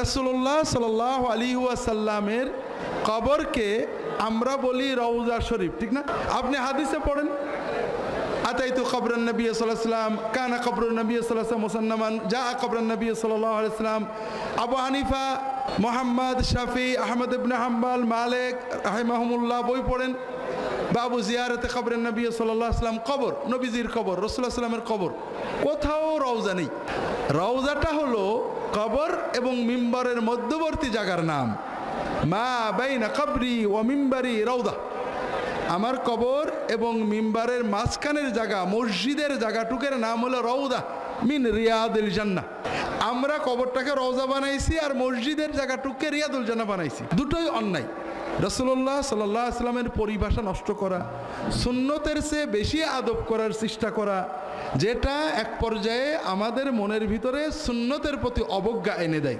রাসূলুল্লাহ সাল্লাল্লাহু আলাইহি ওয়াসাল্লামের কবরকে আমরা বলি রওজা শরীফ, ঠিক না? আপনি হাদিসে পড়েন, আতাইতু কবরান নবী সাল্লাল্লাহু আলাইহি ওয়াসাল্লাম, কানা কবরুন নবী সাল্লাল্লাহু আলাইহি ওয়াসাল্লাম মুসান্নামান, জা কবরান নবী সাল্লাল্লাহু আলাইহি ওয়াসাল্লাম। আবু হানিফা, মুহাম্মদ, শাফি, আহমদ ইবনে হাম্বল, মালিক রাহিমাহুমুল্লাহ বই পড়েন, বাবু জিয়ারতে কবরেন নবী সাল্লাল্লাহু আলাইহি ওয়াসাল্লাম, কবর নবীজির কবর, রাসূলুল্লাহ সাল্লাল্লাহু আলাইহি ওয়াসাল্লামের কবর, কোথাও রওজা নেই। রওজাটা হলো কবর এবং মিম্বরের মধ্যবর্তী জায়গার নাম। মা বাইনা কবরি ওয়া মিম্বরি রওজা, আমার কবর এবং মিম্বারের মাঝখানের জায়গা, মসজিদের জায়গাটুকের নাম হলো রওজা মিন রিয়াদুল জান্নাহ। আমরা কবরটাকে রওজা বানাইছি আর মসজিদের জায়গাটুকে রিয়াদুল জান্নাহ বানাইছি, দুটোই অন্যায়। রাসূলুল্লাহ সাল্লাল্লাহু আলাইহি ওয়াসাল্লামের পরিভাষা নষ্ট করা, সুন্নতের চেয়ে বেশি আদব করার চেষ্টা করা, যেটা এক পর্যায়ে আমাদের মনের ভিতরে সুন্নতের প্রতি অবজ্ঞা এনে দেয়।